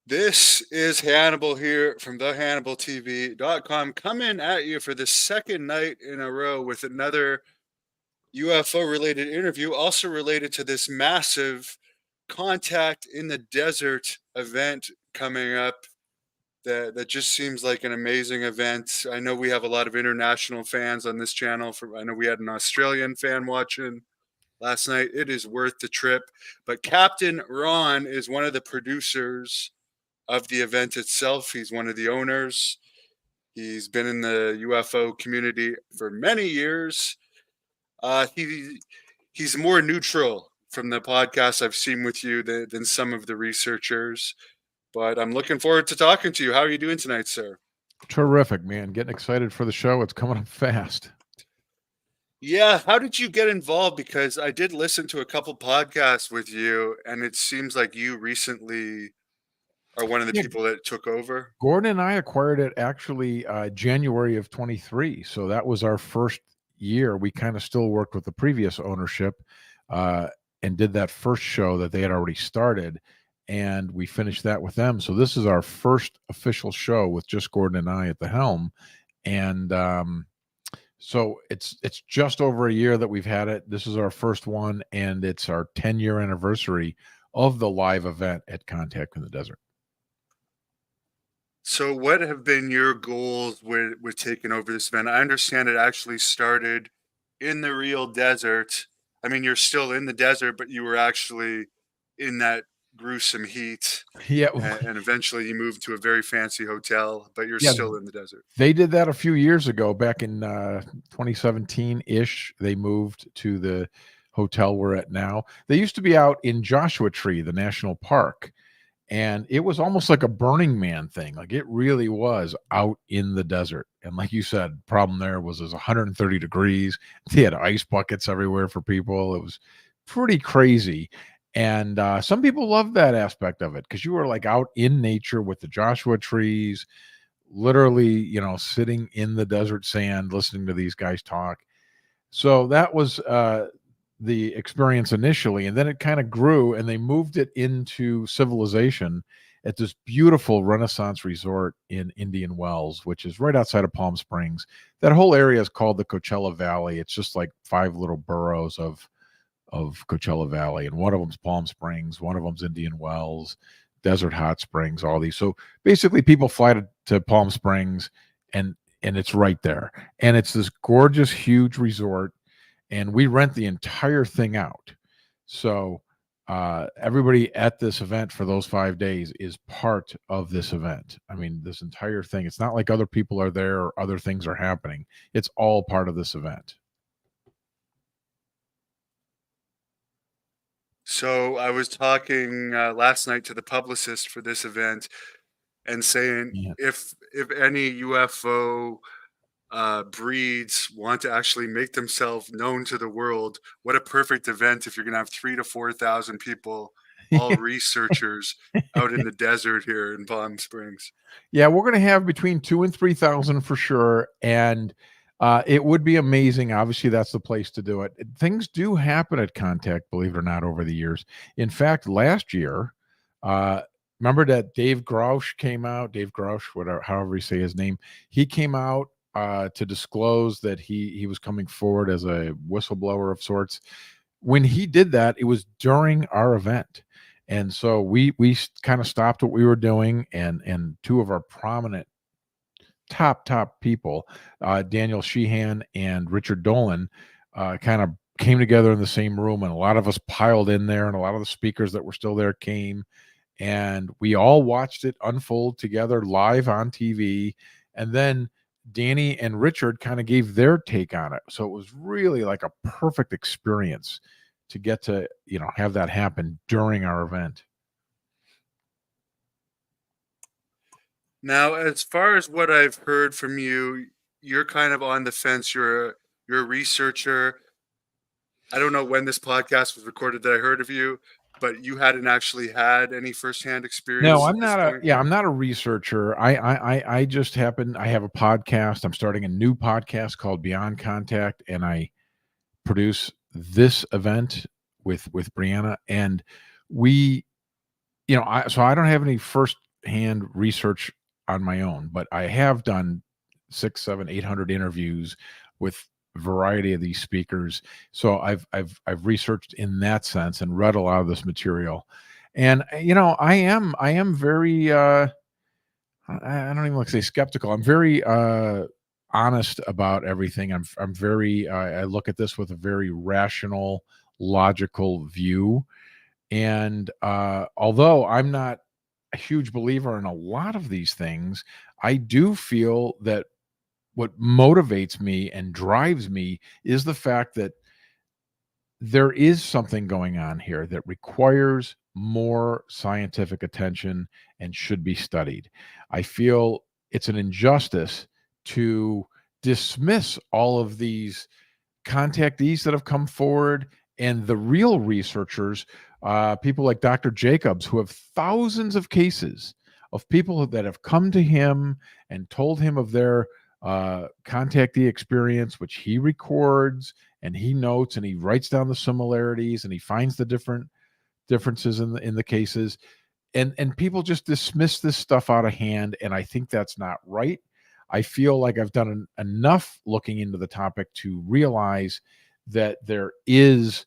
This is Hannibal here from thehannibaltv.com coming at you for the second night in a row with another UFO related interview, also related to this massive contact in the desert event coming up that just seems like an amazing event. I know we have a lot of international fans on this channel. I know we had an Australian fan watching last night. It is worth the trip. But Captain Ron is one of the producers of the event itself. He's one of the owners. He's been in the UFO community for many years. He's more neutral from the podcasts I've seen with you than some of the researchers. But I'm looking forward to talking to you. How are you doing tonight, sir? Terrific, man. Getting excited for the show. It's coming up fast. Yeah. How did you get involved? Because I did listen to a couple podcasts with you, and it seems like you recently are one of the Yeah, people that took over. Gordon and I acquired it actually January of 23. So that was our first year. We kind of still worked with the previous ownership and did that first show that they had already started. And we finished that with them. So this is our first official show with just Gordon and I at the helm. And so it's just over a year that we've had it. This is our first one, and it's our 10-year anniversary of the live event at Contact in the Desert. So, what have been your goals with taking over this event? I understand it actually started in the real desert. I mean, you're still in the desert, but you were actually in that gruesome heat, Yeah, and eventually you moved to a very fancy hotel, but you're yeah, still in the desert. they did that a few years ago, back in 2017-ish. They moved to the hotel we're at now. They used to be out in Joshua Tree, the national park, and it was almost like a Burning Man thing. Like, it really was out in the desert. And like you said, problem there was it was 130 degrees. They had ice buckets everywhere for people. It was pretty crazy. And some people loved that aspect of it because you were like out in nature with the Joshua trees, literally, sitting in the desert sand, listening to these guys talk. So that was the experience initially, and then it kind of grew, and they moved it into civilization at this beautiful Renaissance resort in Indian Wells, which is right outside of Palm Springs. That whole area is called the Coachella Valley. It's just like 5 little boroughs of Coachella Valley, and one of them's Palm Springs, one of them's Indian Wells, Desert Hot Springs, all these. So basically, people fly to Palm Springs, and it's right there, and it's this gorgeous, huge resort, and we rent the entire thing out. So everybody at this event for those 5 days is part of this event. I mean, this entire thing. It's not like other people are there or other things are happening. It's all part of this event. So, I was talking last night to the publicist for this event and saying Yeah. if any UFO breeds want to actually make themselves known to the world, what a perfect event if you're going to have 3 to 4 thousand people, all researchers, out in the desert here in Palm Springs. Yeah, we're going to have between 2 and 3,000 for sure, and it would be amazing. Obviously, that's the place to do it. Things do happen at Contact, believe it or not, over the years. In fact, last year, remember that Dave Grouch came out. Dave Grouch, whatever, however you say his name, he came out to disclose that he was coming forward as a whistleblower of sorts. When he did that, it was during our event. And so we kind of stopped what we were doing, and 2 of our prominent top people, Daniel Sheehan and Richard Dolan, kind of came together in the same room, and a lot of us piled in there, and a lot of the speakers that were still there came, and we all watched it unfold together live on TV. And then Danny and Richard kind of gave their take on it. So it was really like a perfect experience to get to, have that happen during our event. Now, as far as what I've heard from you, you're kind of on the fence. You're a researcher. I don't know when this podcast was recorded that I heard of you, but you hadn't actually had any firsthand experience No, at I'm this not point. I'm not a researcher. I just happen, I have a podcast. I'm starting a new podcast called Beyond Contact, and I produce this event with Brianna, and we, so I don't have any first hand research on my own, but I have done 6, 7, 800 interviews with a variety of these speakers. So I've researched in that sense and read a lot of this material. And I am very I don't even like to say skeptical. I'm very honest about everything. I'm very I look at this with a very rational, logical view. And although I'm not a huge believer in a lot of these things, I do feel that what motivates me and drives me is the fact that there is something going on here that requires more scientific attention and should be studied. I feel it's an injustice to dismiss all of these contactees that have come forward and the real researchers, people like Dr. Jacobs, who have thousands of cases of people that have come to him and told him of their contactee experience, which he records and he notes and he writes down the similarities and he finds the differences in the cases. And people just dismiss this stuff out of hand, and I think that's not right. I feel like I've done enough looking into the topic to realize that there is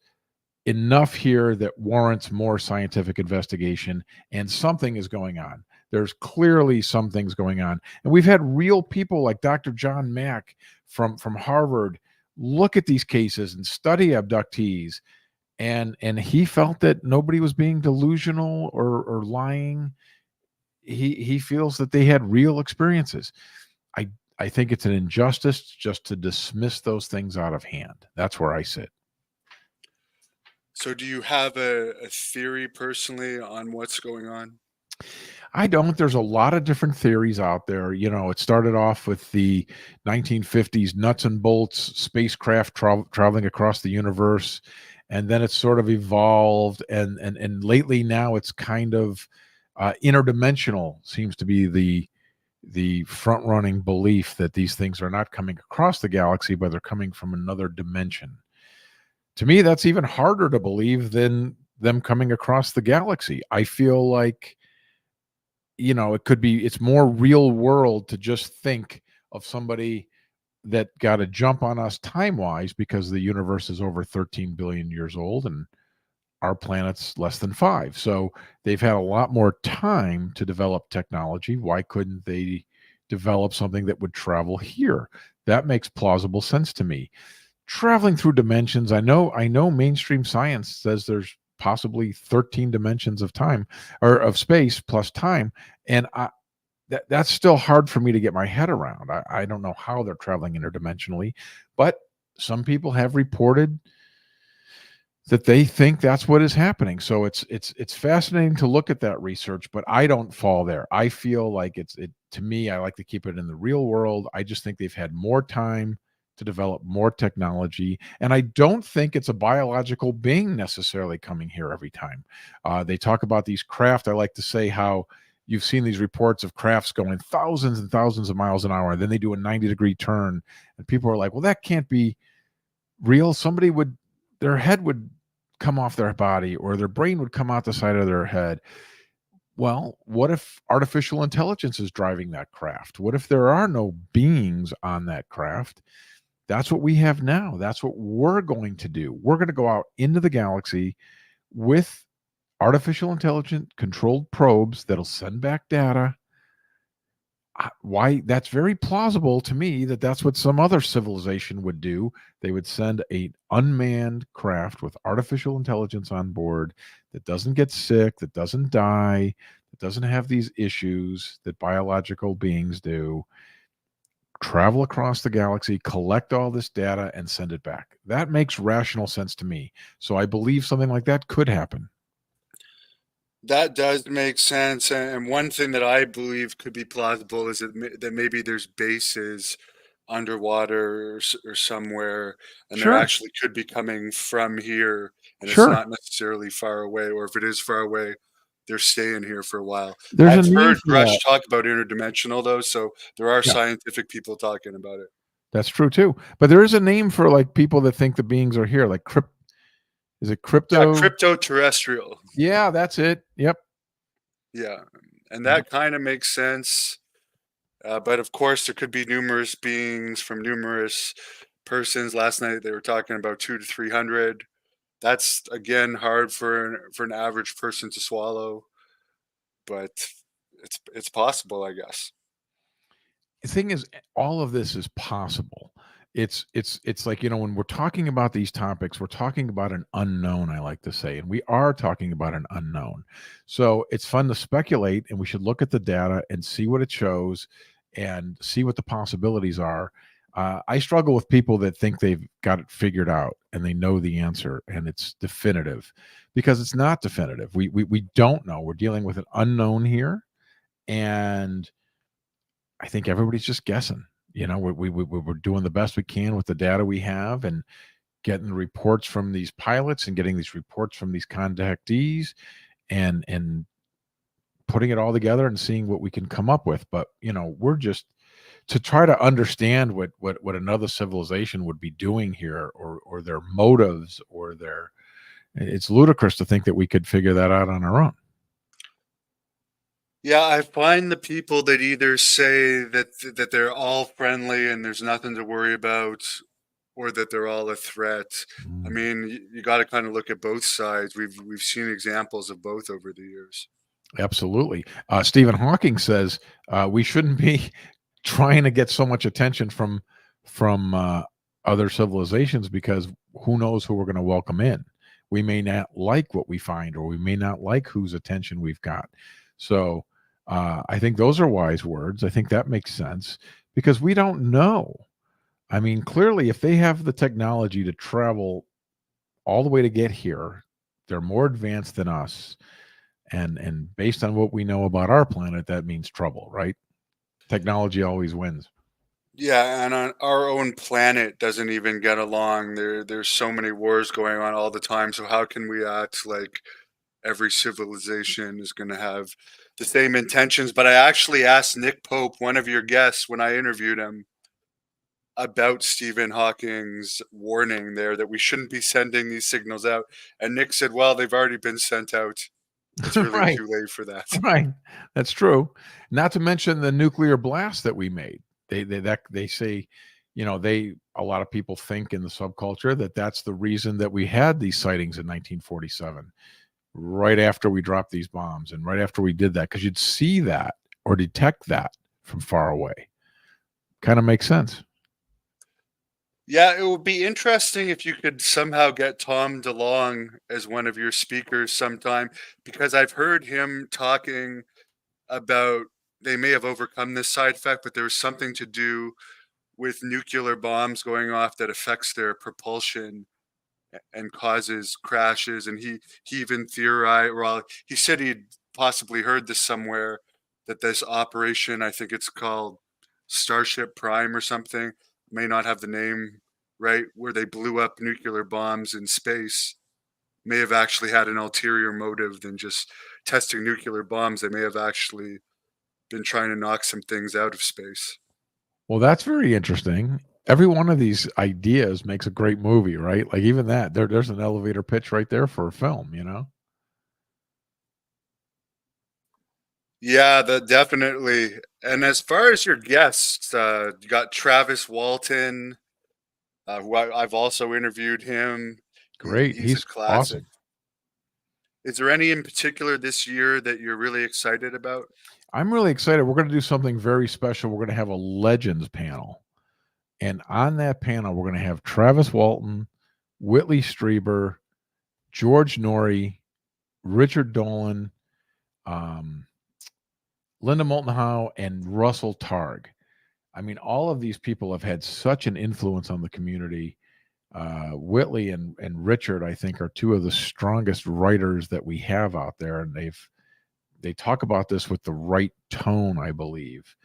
enough here that warrants more scientific investigation, and something is going on. There's clearly some things going on. And we've had real people like Dr. John Mack from Harvard look at these cases and study abductees, and he felt that nobody was being delusional or lying. He feels that they had real experiences. I think it's an injustice just to dismiss those things out of hand. That's where I sit. So, do you have a theory personally on what's going on? I don't. There's a lot of different theories out there. It started off with the 1950s nuts and bolts spacecraft traveling across the universe, and then it's sort of evolved. And lately now it's kind of interdimensional seems to be the front running belief that these things are not coming across the galaxy, but they're coming from another dimension. To me, that's even harder to believe than them coming across the galaxy. I feel like it's more real world to just think of somebody that got a jump on us time wise because the universe is over 13 billion years old and our planet's less than 5. So they've had a lot more time to develop technology. Why couldn't they develop something that would travel here? That makes plausible sense to me. Traveling through dimensions, I know mainstream science says there's possibly 13 dimensions of time or of space plus time, and that's still hard for me to get my head around. I don't know how they're traveling interdimensionally, but some people have reported that they think that's what is happening. So it's fascinating to look at that research, but I don't fall there. I feel like to me, I like to keep it in the real world. I just think they've had more time to develop more technology, and I don't think it's a biological being necessarily coming here every time. They talk about these craft. I like to say how you've seen these reports of crafts going thousands and thousands of miles an hour, and then they do a 90-degree turn, and people are like, well, that can't be real. Their head would come off their body or their brain would come out the side of their head. Well, what if artificial intelligence is driving that craft? What if there are no beings on that craft? That's what we have now. That's what we're going to do. We're going to go out into the galaxy with artificial intelligent controlled probes that'll send back data. Why? That's very plausible to me that's what some other civilization would do. They would send a unmanned craft with artificial intelligence on board that doesn't get sick, that doesn't die, that doesn't have these issues that biological beings do, travel across the galaxy, collect all this data, and send it back. That makes rational sense to me. So I believe something like that could happen. That does make sense. And one thing that I believe could be plausible is that maybe there's bases underwater or somewhere, and they're Sure. actually could be coming from here, and it's Sure. not necessarily far away. Or if it is far away, they're staying here for a while. There's a I've name heard for Rush that. talk about interdimensional though, so there are Yeah, scientific people talking about it. that's true too. But there is a name for like people that think the beings are here, like is it Yeah, crypto? crypto terrestrial. Yeah, that's it. Yep. Yeah, and Yeah. that kind of makes sense. But of course, there could be numerous beings from numerous persons. Last night they were talking about 2 to 300. That's again hard for an average person to swallow, but it's possible, I guess. The thing is, all of this is possible. It's like, when we're talking about these topics, we're talking about an unknown, I like to say, and we are talking about an unknown. So it's fun to speculate, and we should look at the data and see what it shows and see what the possibilities are. I struggle with people that think they've got it figured out and they know the answer and it's definitive, because it's not definitive. We don't know. We're dealing with an unknown here, and I think everybody's just guessing. We're doing the best we can with the data we have, and getting the reports from these pilots and getting these reports from these contactees, and putting it all together and seeing what we can come up with. But we're just to try to understand what another civilization would be doing here, or their motives, or their. It's ludicrous to think that we could figure that out on our own. Yeah, I find the people that either say that they're all friendly and there's nothing to worry about, or that they're all a threat. I Mm. mean, you got to kind of look at both sides. We've seen examples of both over the years. Absolutely. Stephen Hawking says we shouldn't be trying to get so much attention from other civilizations, because who knows who we're going to welcome in. We may not like what we find, or we may not like whose attention we've got. So I think those are wise words. I think that makes sense, because we don't know. I mean, clearly, if they have the technology to travel all the way to get here, they're more advanced than us, and based on what we know about our planet, that means trouble, right? Technology always wins. Yeah, and on our own planet doesn't even get along. There's so many wars going on all the time. So how can we act like every civilization is going to have the same intentions? But I actually asked Nick Pope, one of your guests, when I interviewed him, about Stephen Hawking's warning there that we shouldn't be sending these signals out. And Nick said, well, they've already been sent out. It's really Right. too late for that. Right. That's true. Not to mention the nuclear blast that we made. They say, they a lot of people think in the subculture that that's the reason that we had these sightings in 1947, right after we dropped these bombs, and right after we did that, because you'd see that or detect that from far away. Kind of makes sense. Yeah, it would be interesting if you could somehow get Tom DeLonge as one of your speakers sometime, because I've heard him talking about they may have overcome this side effect, but there was something to do with nuclear bombs going off that affects their propulsion and causes crashes. And he even theorized, well, he said he'd possibly heard this somewhere, that this operation, I think it's called Starship Prime or something, may not have the name right, where they blew up nuclear bombs in space, may have actually had an ulterior motive than just testing nuclear bombs. They may have actually been trying to knock some things out of space. Well, that's very interesting. Every one of these ideas makes a great movie, right? Like, even that, there's an elevator pitch right there for a film. Yeah, that definitely. And as far as your guests, you got Travis Walton, who I've also interviewed him. Great. He's a He's classic. awesome. Is there any in particular this year that you're really excited about? I'm really excited. We're going to do something very special. We're going to have a legends panel. And on that panel, we're going to have Travis Walton, Whitley Strieber, George Norrie, Richard Dolan, um, Linda Moulton Howe, and Russell Targ. I mean, all of these people have had such an influence on the community. Whitley and Richard, I think, are two of the strongest writers that we have out there, and they talk about this with the right tone, I believe.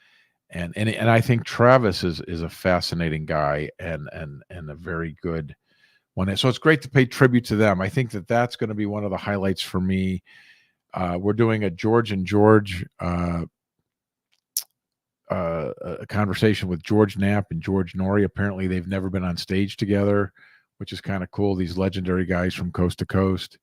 And I think Travis is a fascinating guy, and a very good one. So it's great to pay tribute to them. I think that's going to be one of the highlights for me. We're doing a George and George a conversation with George Knapp and George Norrie. Apparently, they've never been on stage together, which is kind of cool. These legendary guys from coast to coast.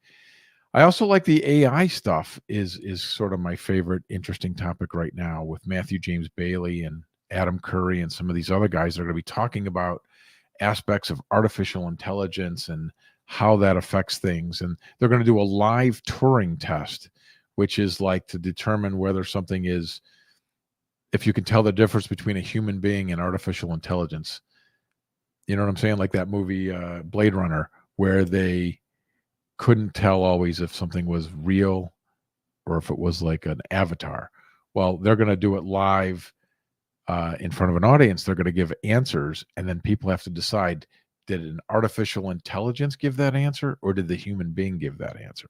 I also like the AI stuff is sort of my favorite interesting topic right now with Matthew James Bailey and Adam Curry and some of these other guys that are going to be talking about aspects of artificial intelligence and how that affects things. And they're going to do a live Turing test, which is like to determine whether something is, if you can tell the difference between a human being and artificial intelligence. You know what I'm saying? Like that movie Blade Runner, where they couldn't tell always if something was real or if it was like an avatar. Well, they're going to do it live in front of an audience. They're going to give answers, and then people have to decide: did an artificial intelligence give that answer, or did the human being give that answer?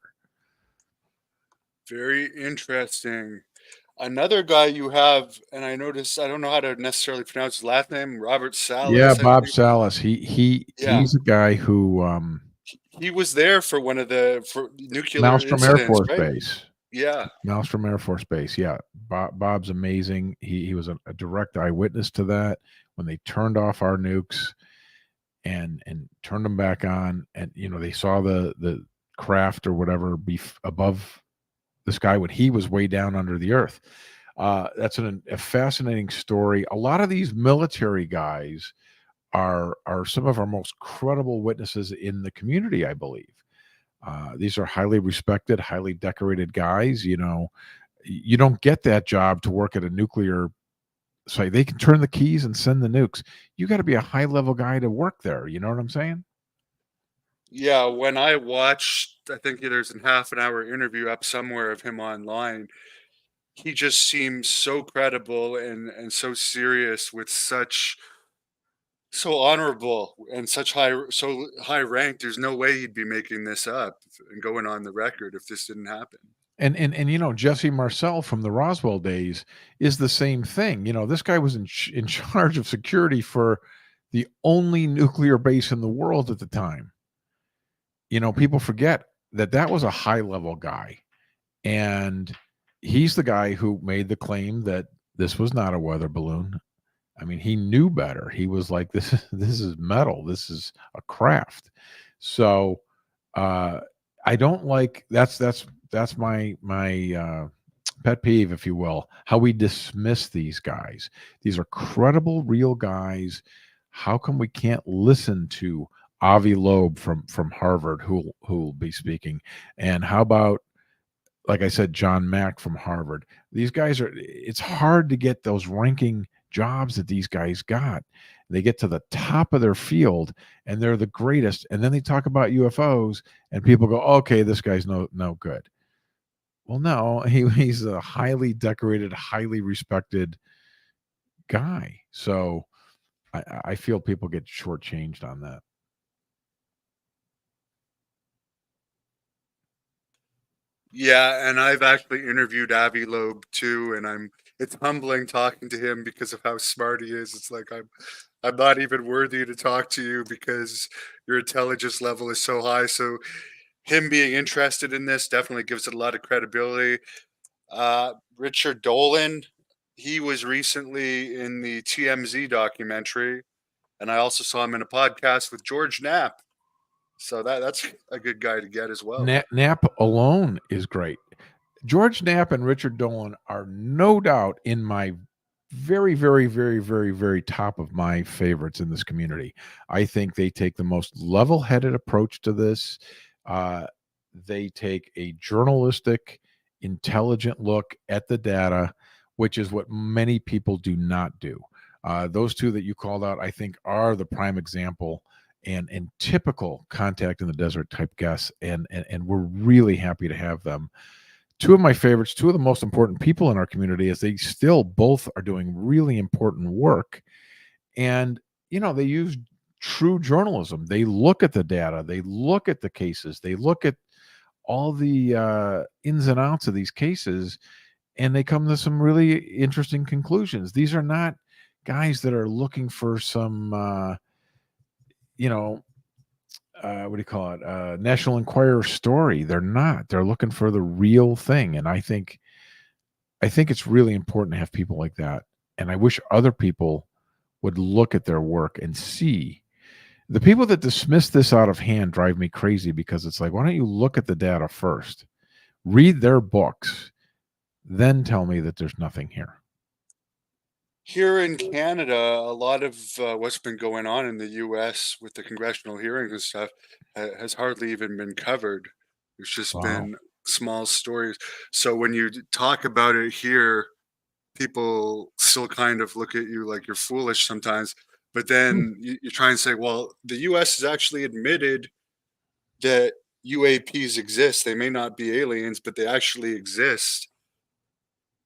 Very interesting. Another guy you have, and I noticed, I don't know how to necessarily pronounce his last name, Robert Yeah, Salas, I Bob think. Salas. Yeah, He's a guy who he was there for one of the for nuclear Maelstrom Air incidents, Force right? Base. Yeah. Maelstrom Air Force Base. Yeah, Bob's amazing. He was a direct eyewitness to that when they turned off our nukes and turned them back on, and they saw the craft or whatever be above the sky when he was way down under the earth. That's a fascinating story. A lot of these military guys are some of our most credible witnesses in the community, I believe. These are highly respected, highly decorated guys. You don't get that job to work at a nuclear site. They can turn the keys and send the nukes. You got to be a high level guy to work there. You know what I'm saying? Yeah, when I watched, I think there's a half an hour interview up somewhere of him online. He just seems so credible and so serious with such so honorable and such high rank. There's no way he'd be making this up and going on the record if this didn't happen. And Jesse Marcel from the Roswell days is the same thing. This guy was in charge of security for the only nuclear base in the world at the time. People forget that was a high level guy, and he's the guy who made the claim that this was not a weather balloon. I mean, he knew better. He was like, this is metal. This is a craft. So I don't like that's my pet peeve, if you will, how we dismiss these guys. These are credible, real guys. How come we can't listen to Avi Loeb from Harvard, who will be speaking? And how about, like I said, John Mack from Harvard? These guys it's hard to get those ranking jobs that these guys got. They get to the top of their field and they're the greatest. And then they talk about UFOs and people go, okay, this guy's no good. Well, no, he's a highly decorated, highly respected guy. So I feel people get shortchanged on that. Yeah, and I've actually interviewed Avi Loeb too, and it's humbling talking to him because of how smart he is. It's like I'm not even worthy to talk to you because your intelligence level is so high. So him being interested in this definitely gives it a lot of credibility. Richard Dolan, he was recently in the TMZ documentary, and I also saw him in a podcast with George Knapp. So that's a good guy to get as well. Knapp alone is great. George Knapp and Richard Dolan are no doubt in my very, very, very, very, very top of my favorites in this community. I think they take the most level-headed approach to this. They take a journalistic, intelligent look at the data, which is what many people do not do. Those two that you called out, I think, are the prime example and typical contact in the desert type guests, and we're really happy to have them. Two of my favorites, two of the most important people in our community, as they still both are doing really important work. And, they use true journalism. They look at the data, they look at the cases, they look at all the ins and outs of these cases, and they come to some really interesting conclusions. These are not guys that are looking for some, you know, what do you call it? National Enquirer story. They're not. They're looking for the real thing. And I think it's really important to have people like that. And I wish other people would look at their work and see The people that dismiss this out of hand drive me crazy, because it's like, why don't you look at the data first, read their books, then tell me that there's nothing here. Here in Canada, a lot of what's been going on in the US with the congressional hearings and stuff has hardly even been covered. There's just Wow. been small stories. So when you talk about it here, people still kind of look at you like you're foolish sometimes. But Hmm. then you try and say, well, the US has actually admitted that UAPs exist. They may not be aliens, but they actually exist.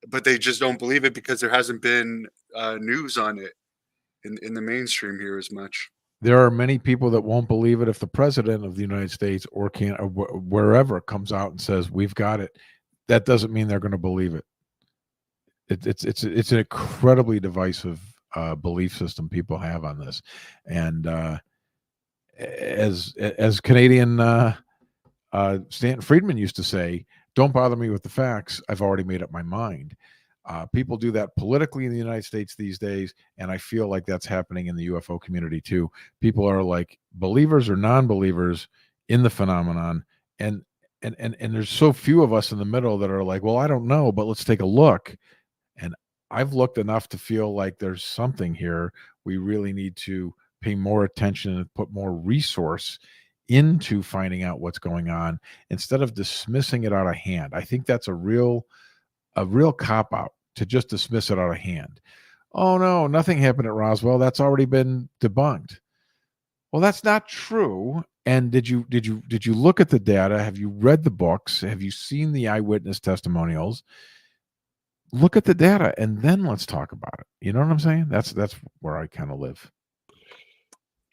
But they just don't believe it because there hasn't been news on it in the mainstream here as much. There are many people that won't believe it if the president of the United States or can or wherever comes out and says we've got it. That doesn't mean they're going to believe it. It's an incredibly divisive belief system people have on this, and as Canadian Stanton Friedman used to say, "Don't bother me with the facts. I've already made up my mind." People do that politically in the United States these days, and I feel like that's happening in the UFO community too. People are like believers or non-believers in the phenomenon, and and there's so few of us in the middle that are like, "Well, I don't know, but let's take a look." And I've looked enough to feel like there's something here. We really need to pay more attention and put more resource into finding out what's going on instead of dismissing it out of hand. I think that's a real cop out to just dismiss it out of hand. Oh no, nothing happened at Roswell. That's already been debunked. Well, that's not true. And did you look at the data? Have you read the books? Have you seen the eyewitness testimonials? Look at the data and then let's talk about it. You know what I'm saying? That's where I kind of live.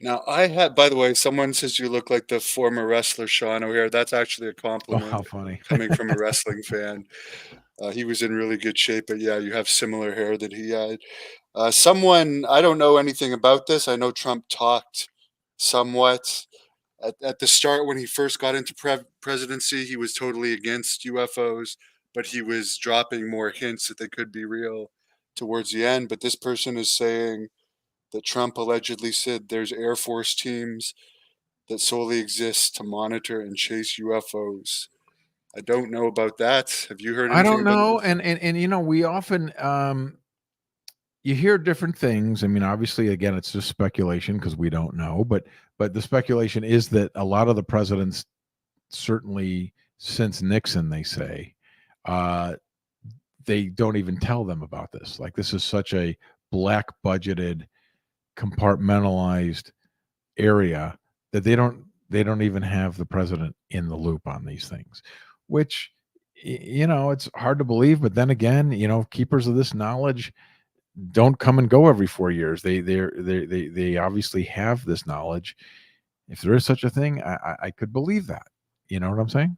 Now, I had, by the way, someone says you look like the former wrestler Sean O'Hare. That's actually a Oh, compliment how funny. coming from a wrestling fan. He was in really good shape, but yeah, you have similar hair that he had. Someone, I don't know anything about this. I know Trump talked somewhat at the start when he first got into presidency. He was totally against UFOs, but he was dropping more hints that they could be real towards the end. But this person is saying that Trump allegedly said there's Air Force teams that solely exist to monitor and chase UFOs. I don't know about that. Have you heard I anything don't about know. this? And we often you hear different things. I mean, obviously, again, it's just speculation because we don't know. But the speculation is that a lot of the presidents, certainly since Nixon, they say, uh, they don't even tell them about this. Like this is such a black budgeted, compartmentalized area that they don't even have the president in the loop on these things, which it's hard to believe. But then again, keepers of this knowledge don't come and go every 4 years. They obviously have this knowledge. If there is such a thing, I could believe that. You know what I'm saying?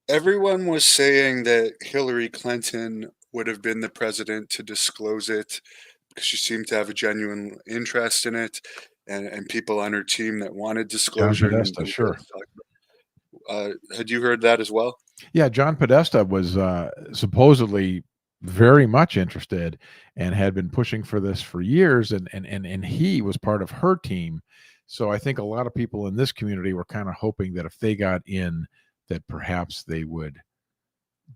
Everyone was saying that Hillary Clinton would have been the president to disclose it because she seemed to have a genuine interest in it, and people on her team that wanted John disclosure. And Podesta, sure. had you heard that as well? Yeah, John Podesta was supposedly very much interested and had been pushing for this for years, and he was part of her team. So I think a lot of people in this community were kind of hoping that if they got in, that perhaps they would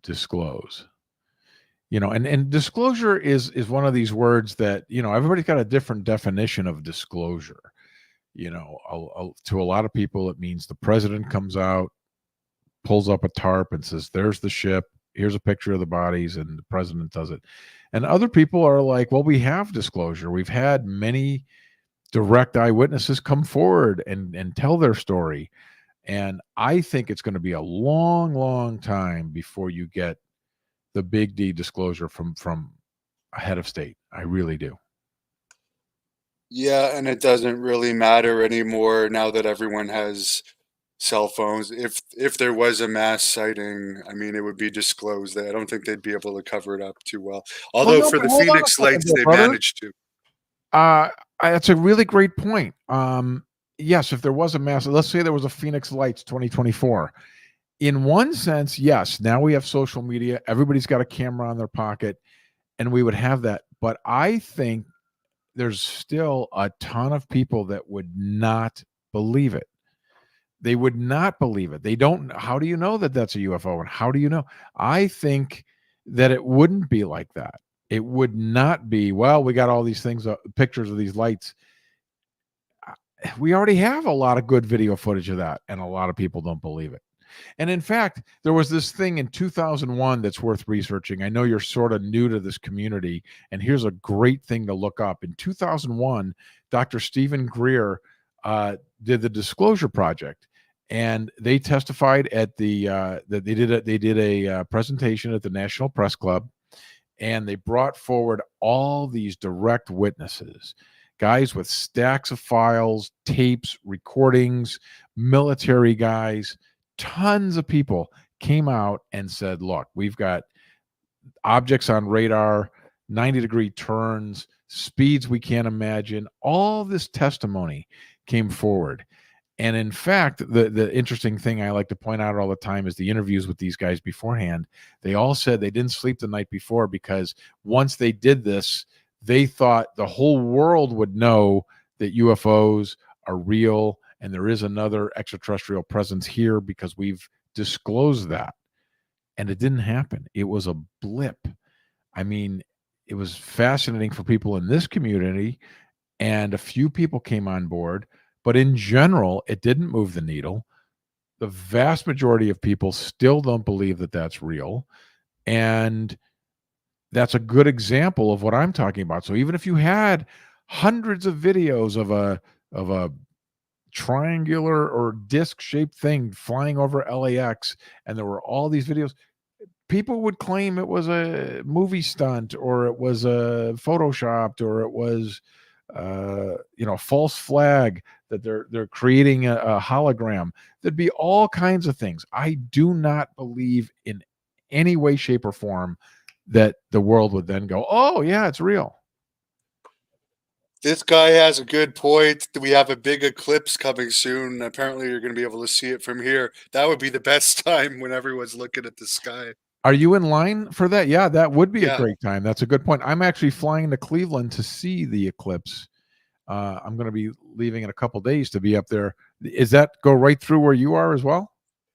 disclose. And disclosure is one of these words that everybody's got a different definition of disclosure. To a lot of people, it means the president comes out, pulls up a tarp and says, "There's the ship. Here's a picture of the bodies," and the president does it. And other people are like, "Well, we have disclosure. We've had many direct eyewitnesses come forward and tell their story." And I think it's going to be a long, long time before you get the big D disclosure from a head of state. I really do. Yeah, and it doesn't really matter anymore now that everyone has cell phones. If there was a mass sighting, I mean, it would be disclosed. I don't think they'd be able to cover it up too well. Well, Although no, for but the hold on a Phoenix second Lights, there, they brother. managed to. That's a really great point. Yes, if there was a mass, let's say there was a Phoenix Lights 2024. In one sense, yes, now we have social media. Everybody's got a camera on their pocket, and we would have that. But I think there's still a ton of people that would not believe it. They would not believe it. They don't. How do you know that that's a UFO? And how do you know? I think that it wouldn't be like that. It would not be, well, we got all these things, pictures of these lights. We already have a lot of good video footage of that, and a lot of people don't believe it. And in fact, there was this thing in 2001 that's worth researching. I know you're sort of new to this community, and here's a great thing to look up. In 2001, Dr. Stephen Greer did the Disclosure Project, and they testified at the that they did a presentation at the National Press Club, and they brought forward all these direct witnesses, guys with stacks of files, tapes, recordings, military guys. Tons of people came out and said, look, we've got objects on radar, 90-degree turns, speeds we can't imagine. All this testimony came forward. And in fact, the interesting thing I like to point out all the time is the interviews with these guys beforehand. They all said they didn't sleep the night before because once they did this, they thought the whole world would know that UFOs are real and there is another extraterrestrial presence here because we've disclosed that. And it didn't happen. It was a blip. I mean, it was fascinating for people in this community, and a few people came on board, but in general, it didn't move the needle. The vast majority of people still don't believe that that's real. And that's a good example of what I'm talking about. So even if you had hundreds of videos of a triangular or disc-shaped thing flying over LAX, and there were all these videos, people would claim it was a movie stunt, or it was photoshopped, or it was false flag, that they're creating a hologram. There'd be all kinds of things. I do not believe in any way, shape, or form that the world would then go, oh yeah, it's real. This guy has a good point. We have a big eclipse coming soon. Apparently, you're going to be able to see it from here. That would be the best time when everyone's looking at the sky. Are you in line for that? Yeah, that would be a Yeah. great time. That's a good point. I'm actually flying to Cleveland to see the eclipse. I'm going to be leaving in a couple days to be up there. Is that go right through where you are as well?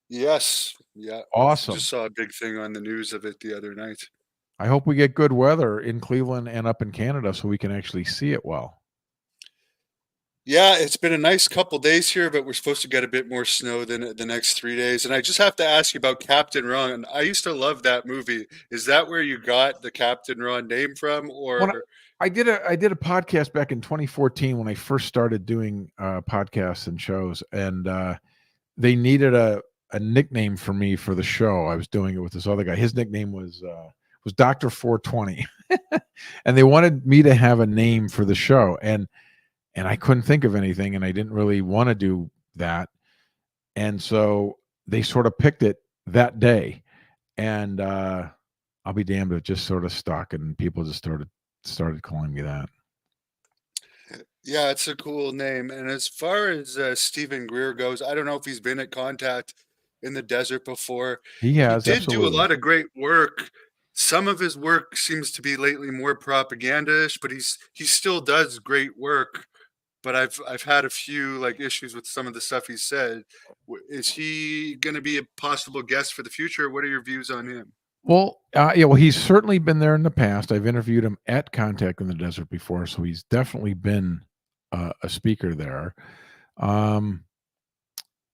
Yes. Yeah. Awesome. Just saw a big thing on the news of it the other night. I hope we get good weather in Cleveland and up in Canada so we can actually see it well. Yeah, it's been a nice couple days here, but we're supposed to get a bit more snow than the next 3 days. And I just have to ask you about Captain Ron. I used to love that movie. Is that where you got the Captain Ron name from, When or? I did a podcast back in 2014 when I first started doing podcasts and shows, and they needed a nickname for me for the show. I was doing it with this other guy. His nickname was Dr. 420, and they wanted me to have a name for the show, and I couldn't think of anything, and I didn't really want to do that, and so they sort of picked it that day, and I'll be damned if it just sort of stuck, and people just started calling me that. Yeah, it's a cool name. And as far as Stephen Greer goes, I don't know if he's been at Contact in the desert before. He He has, did do a absolutely. lot of great work. Some of his work seems to be lately more propaganda-ish, but he still does great work. But I've had a few like issues with some of the stuff he said. Is he going to be a possible guest for the future? What are your views on him? Well, yeah, well, he's certainly been there in the past. I've interviewed him at Contact in the Desert before, so he's definitely been a speaker there.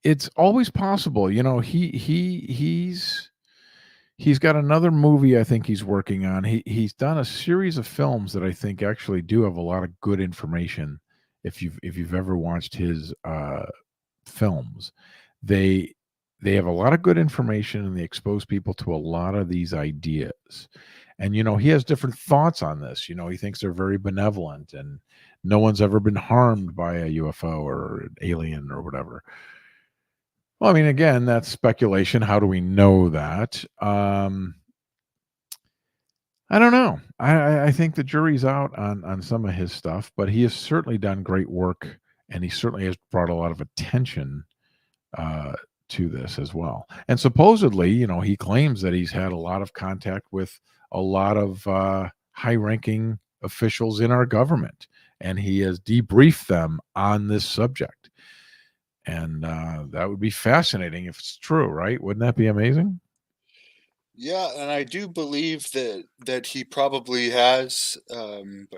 It's always possible, he's got another movie I think he's working on. He's done a series of films that I think actually do have a lot of good information. If you've ever watched his films, they have a lot of good information, and they expose people to a lot of these ideas. And he has different thoughts on this. He thinks they're very benevolent, and no one's ever been harmed by a UFO or an alien or whatever. Well, I mean, again, that's speculation. How do we know that? I don't know. I think the jury's out on some of his stuff, but he has certainly done great work, and he certainly has brought a lot of attention to this as well. And supposedly, he claims that he's had a lot of contact with a lot of high-ranking officials in our government, and he has debriefed them on this subject. And that would be fascinating if it's true, right? Wouldn't that be amazing? Yeah, and I do believe that he probably has,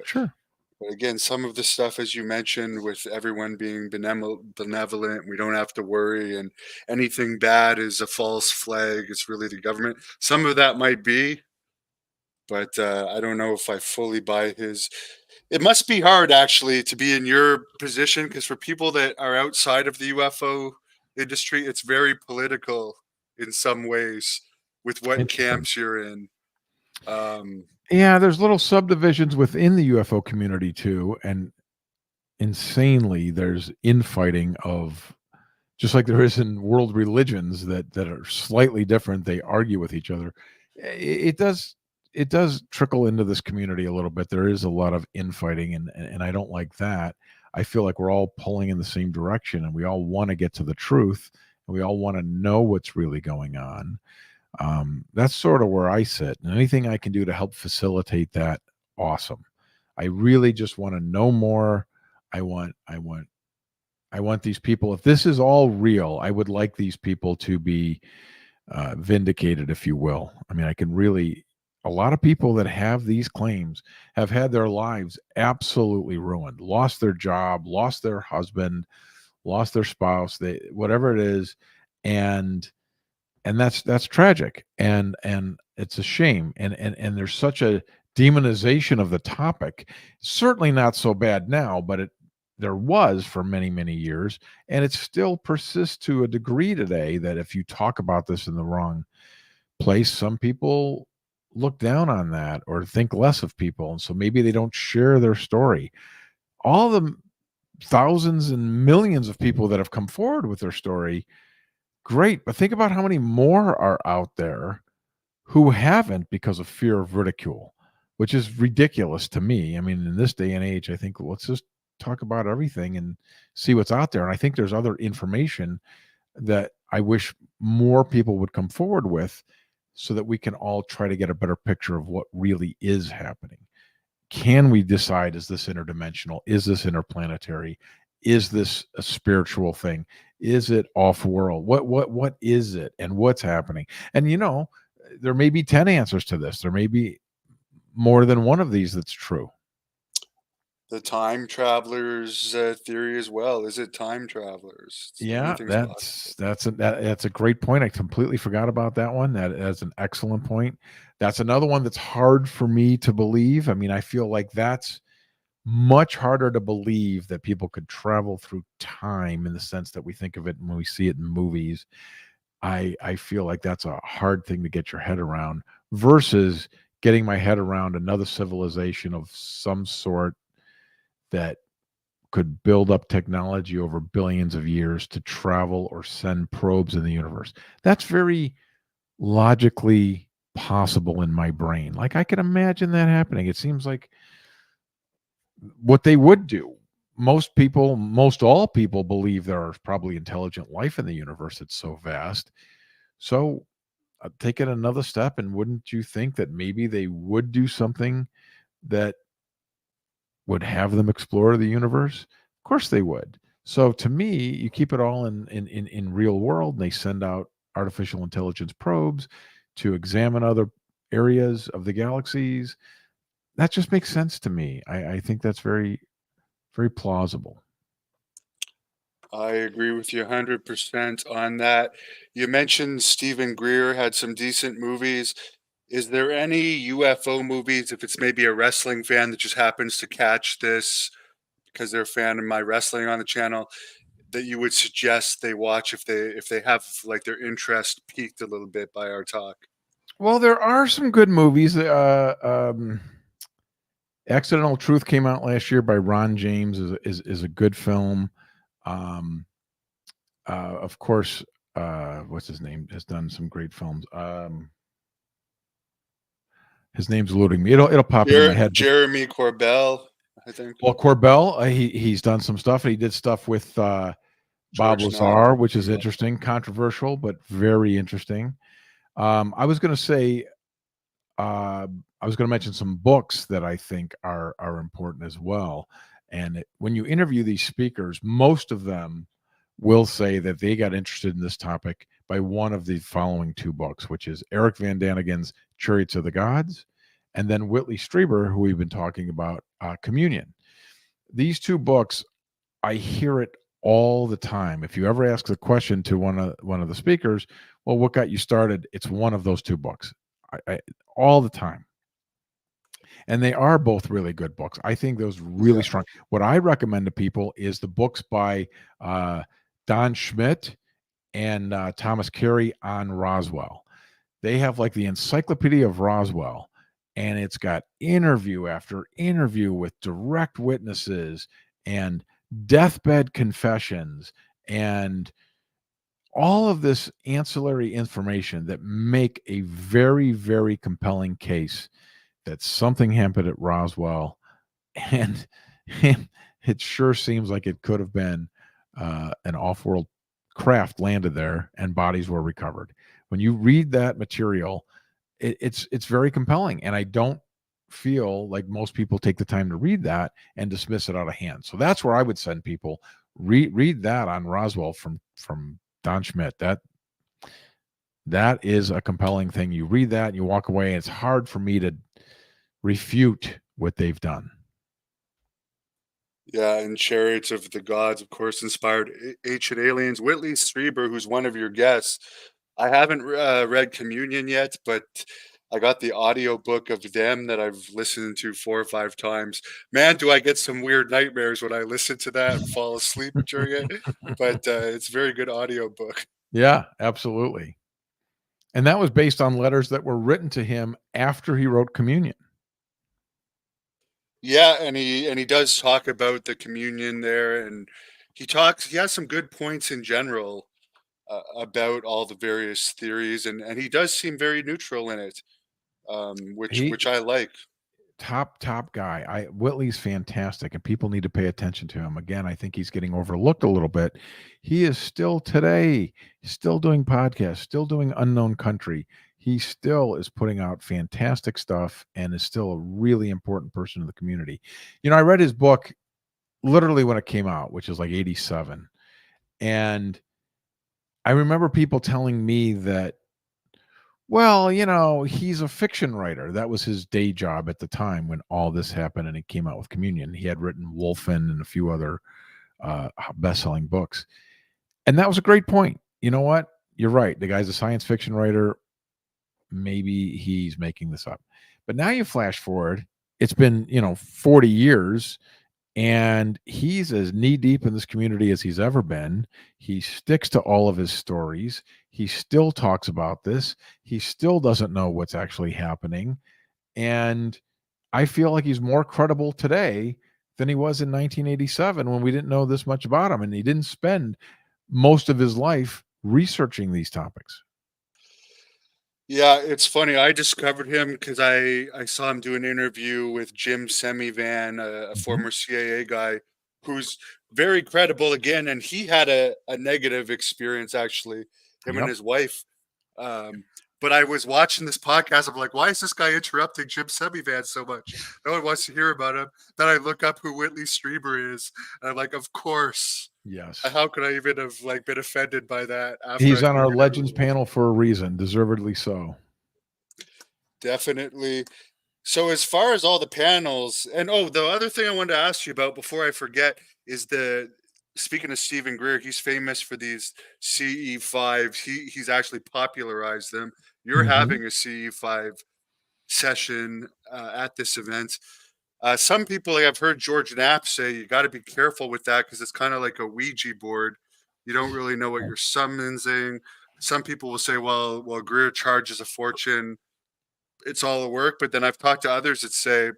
Sure. but again, some of the stuff, as you mentioned, with everyone being benevolent, we don't have to worry, and anything bad is a false flag. It's really the government. Some of that might be, but I don't know if I fully buy his. It must be hard actually to be in your position because for people that are outside of the UFO industry, it's very political in some ways with what Interesting. camps you're in. Um, Yeah, there's little subdivisions within the UFO community too, and insanely, there's infighting of just like there is in world religions that are slightly different. They argue with each other. It does trickle into this community a little bit. There is a lot of infighting, and I don't like that. I feel like we're all pulling in the same direction, and we all want to get to the truth, and we all want to know what's really going on. That's sort of where I sit, and anything I can do to help facilitate that, awesome. I really just want to know more. I want these people. If this is all real, I would like these people to be vindicated, if you will. I mean, I can really. A lot of people that have these claims have had their lives absolutely ruined, lost their job, lost their husband, lost their spouse, whatever it is, and that's tragic, and it's a shame, and there's such a demonization of the topic. Certainly not so bad now, but there was for many years, and it still persists to a degree today, that if you talk about this in the wrong place, some people look down on that or think less of people, and so maybe they don't share their story. All the thousands and millions of people that have come forward with their story, great, but think about how many more are out there who haven't, because of fear of ridicule, which is ridiculous to me. I mean, in this day and age, I think let's just talk about everything and see what's out there. And I think there's other information that I wish more people would come forward with, so that we can all try to get a better picture of what really is happening. Can we decide, is this interdimensional? Is this interplanetary? Is this a spiritual thing? Is it off world? What is it, and what's happening? And there may be 10 answers to this. There may be more than one of these that's true. the time travelers theory as well. Is it time travelers? Yeah, Anything's possible. that's a great point. I completely forgot about that one. That's an excellent point. That's another one that's hard for me to believe. I mean, I feel like that's much harder to believe, that people could travel through time in the sense that we think of it when we see it in movies. I feel like that's a hard thing to get your head around, versus getting my head around another civilization of some sort that could build up technology over billions of years to travel or send probes in the universe. That's very logically possible in my brain. Like, I can imagine that happening. It seems like what they would do. Most all people believe there are probably intelligent life in the universe. It's so vast. So take it another step, and wouldn't you think that maybe they would do something that would have them explore the universe? Of course they would. So to me, you keep it all in real world, and they send out artificial intelligence probes to examine other areas of the galaxies. That just makes sense to me. I think that's very plausible. I agree with you 100% on that. You mentioned Stephen Greer had some decent movies. Is there any UFO movies, if it's maybe a wrestling fan that just happens to catch this because they're a fan of my wrestling on the channel, that you would suggest they watch if they have like their interest piqued a little bit by our talk? Well, there are some good movies. Accidental Truth came out last year by Ron James. Is a good film. Um, of course, what's his name, has done some great films. His name's eluding me. It'll pop into my head. Jeremy Corbell, I think. Well, Corbell, he's done some stuff. He did stuff with Bob George Lazar, which is Yeah. interesting, controversial, but very interesting. I was going to say, I was going to mention some books that I think are important as well. And when you interview these speakers, most of them will say that they got interested in this topic by one of the following two books, which is Eric Van Daniken's Chariots of the Gods, and then Whitley Strieber, who we've been talking about, Communion. These two books, I hear it all the time. If you ever ask the question to one of the speakers, well, what got you started? It's one of those two books, all the time. And they are both really good books. I think those really strong. What I recommend to people is the books by Don Schmidt and Thomas Carey on Roswell. They have like the Encyclopedia of Roswell, and it's got interview after interview with direct witnesses and deathbed confessions and all of this ancillary information that make a very, very compelling case that something happened at Roswell, and it sure seems like it could have been an off-world craft landed there and bodies were recovered. When you read that material, it's very compelling, and I don't feel like most people take the time to read that and dismiss it out of hand. So that's where I would send people. Read that on Roswell from Don Schmidt. That is a compelling thing. You read that and you walk away, and it's hard for me to refute what they've done. Yeah, and Chariots of the Gods, of course, inspired Ancient Aliens. Whitley Strieber, who's one of your guests, I haven't read Communion yet, but I got the audio book of them that I've listened to 4 or 5 times. Man, do I get some weird nightmares when I listen to that and fall asleep during it. But it's a very good audio book. Yeah, absolutely. And that was based on letters that were written to him after he wrote Communion. Yeah, and he does talk about the communion there, and he has some good points in general about all the various theories, and he does seem very neutral in it, which He I like. top guy. Whitley's fantastic, and people need to pay attention to him. Again, I think he's getting overlooked a little bit. He is still today, still doing podcasts, still doing Unknown Country. He still is putting out fantastic stuff and is still a really important person in the community. I read his book literally when it came out, which is like 87. And I remember people telling me that, well, he's a fiction writer. That was his day job at the time when all this happened and he came out with Communion. He had written Wolfen and a few other best-selling books. And that was a great point. You know what? You're right. The guy's a science fiction writer. Maybe he's making this up. But now you flash forward, it's been, 40 years, and he's as knee deep in this community as he's ever been. He sticks to all of his stories. He still talks about this. He still doesn't know what's actually happening. And I feel like he's more credible today than he was in 1987 when we didn't know this much about him. And he didn't spend most of his life researching these topics. Yeah, it's funny. I discovered him because I saw him do an interview with Jim Semivan, a Mhm. former CIA guy who's very credible again, and he had a negative experience actually, him and Yep. his wife. Um, but I was watching this podcast. I'm like, why is this guy interrupting Jim Semivan so much? No one wants to hear about him. Then I look up who Whitley Strieber is, and I'm like, of course. Yes. How could I even have been offended by that after He's I on our figured out Legends who it was? panel for a reason, deservedly so. Definitely. So as far as all the panels, and the other thing I wanted to ask you about before I forget is speaking of Stephen Greer, he's famous for these CE5s. He's actually popularized them. You're Mhm. having a CE5 session at this event. Some people, like I've heard George Knapp say, you got to be careful with that because it's kind of like a Ouija board. You don't really know what you're summoning. Some people will say, well, Greer charges a fortune, it's all a work. But then I've talked to others that say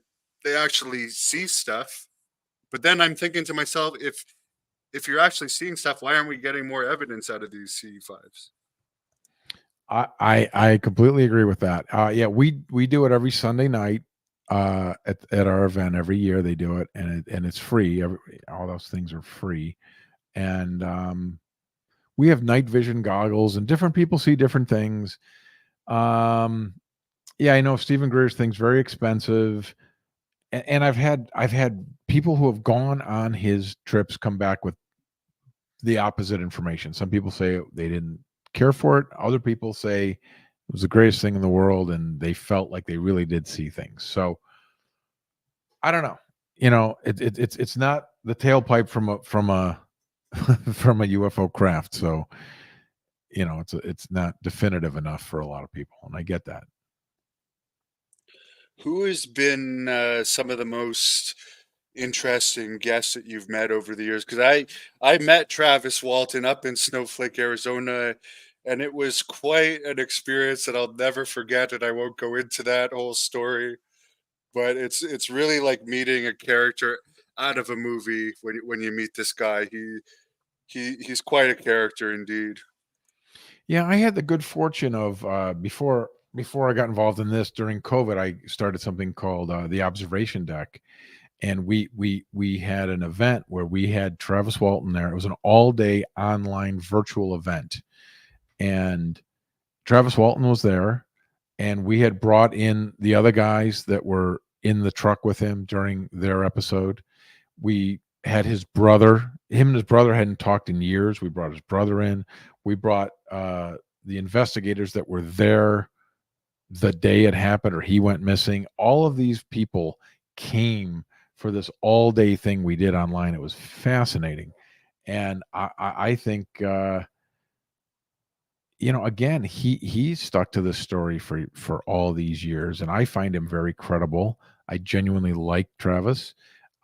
they actually see stuff. But then I'm thinking to myself, if you're actually seeing stuff, why aren't we getting more evidence out of these CE5s? I completely agree with that. Yeah, we do it every Sunday night at our event every year. They do it, and it's free. All those things are free, and we have night vision goggles, and different people see different things. Um, Yeah, I know Stephen Greer's thing's very expensive, and I've had people who have gone on his trips come back with the opposite information. Some people say they didn't care for it. Other people say it was the greatest thing in the world, and they felt like they really did see things. So I don't know. It's not the tailpipe from a from a UFO craft. So it's not definitive enough for a lot of people, and I get that. Who has been some of the most interesting guests that you've met over the years? Because I met Travis Walton up in Snowflake, Arizona, and it was quite an experience that I'll never forget. And I won't go into that whole story, but it's really like meeting a character out of a movie when you meet this guy. He's quite a character indeed. Yeah, I had the good fortune of before I got involved in this during COVID, I started something called the Observation Deck, and we had an event where we had Travis Walton there. It was an all day online virtual event, and Travis Walton was there, and we had brought in the other guys that were in the truck with him during their episode. We had his brother. Him and his brother hadn't talked in years. We brought his brother in. We brought the investigators that were there the day it happened or he went missing. All of these people came for this all day thing we did online. It was fascinating. And I think again, he stuck to this story for all these years, and I find him very credible. I genuinely like Travis.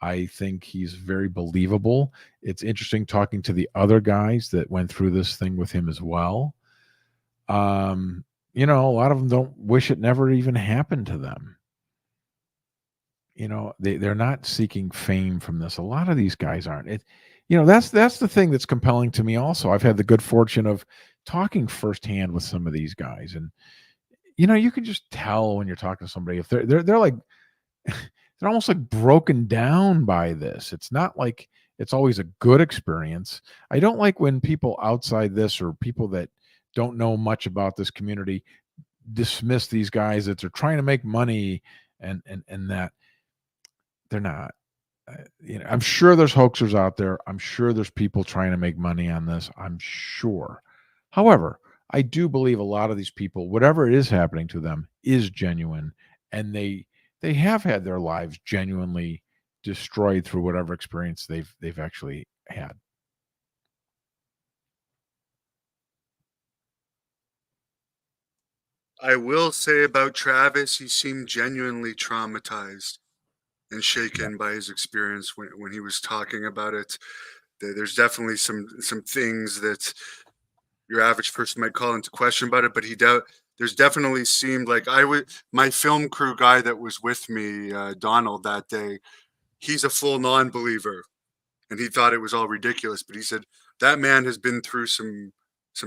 I think he's very believable. It's interesting talking to the other guys that went through this thing with him as well. A lot of them don't wish it never even happened to them. They're not seeking fame from this. A lot of these guys aren't. That's the thing that's compelling to me also. I've had the good fortune of talking firsthand with some of these guys, and you can just tell when you're talking to somebody if they're like they're almost like broken down by this. It's not like it's always a good experience. I don't like when people outside this or people that don't know much about this community dismiss these guys that they're trying to make money and that they're not. I'm sure there's hoaxers out there. I'm sure there's people trying to make money on this. I'm sure. However, I do believe a lot of these people, whatever it is happening to them, is genuine, and they have had their lives genuinely destroyed through whatever experience they've actually had. I will say about Travis, he seemed genuinely traumatized and Yeah. shaken by his experience when he was talking about it. There's definitely some things that your average person might call into question about it, but there's definitely seemed like I would my film crew guy that was with me, Donald, that day. He's a full non-believer, and he thought it was all ridiculous. But he said that man has been through some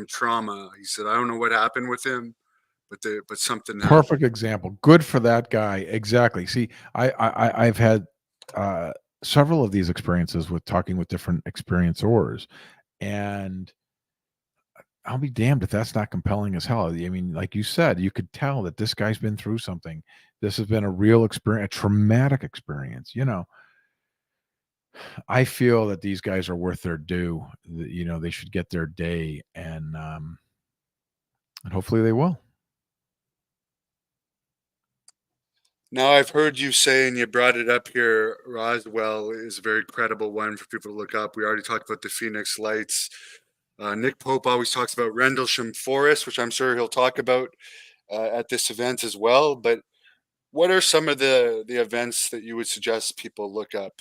trauma. He said I don't know what happened with him, but something Perfect happened. example. Good for that guy. Exactly. See, I've had uh, several of these experiences with talking with different experiencers, and I'll be damned if that's not compelling as hell. I mean, like you said, you could tell that this guy's been through something. This has been a real experience, a traumatic experience. I feel that these guys are worth their due. They should get their day, and hopefully they will. Now I've heard you say, and you brought it up here, Roswell is a very credible one for people to look up. We already talked about the Phoenix Lights. Nick Pope always talks about Rendlesham Forest, which I'm sure he'll talk about at this event as well. But what are some of the events that you would suggest people look up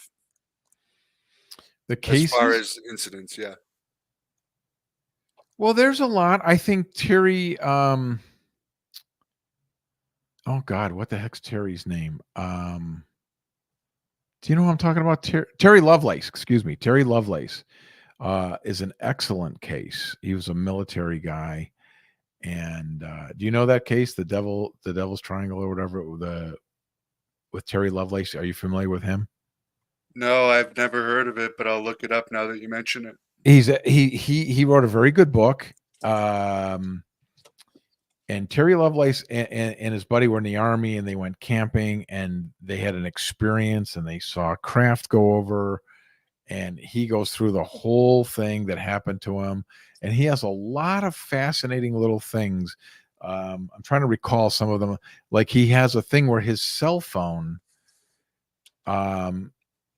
The as far cases, as incidents? Yeah. well, there's a lot. I think Terry. Oh God, what the heck's Terry's name? Do you know who I'm talking about? Terry Lovelace. Excuse me, Terry Lovelace is an excellent case. He was a military guy, and do you know that case, the Devil's Triangle or whatever, with Terry Lovelace? Are you familiar with him? No, I've never heard of it, but I'll look it up now that you mention it. He wrote a very good book, um, and Terry Lovelace and his buddy were in the Army, and they went camping, and they had an experience, and they saw a craft go over, and he goes through the whole thing that happened to him, and he has a lot of fascinating little things. I'm trying to recall some of them. Like, he has a thing where his cell phone,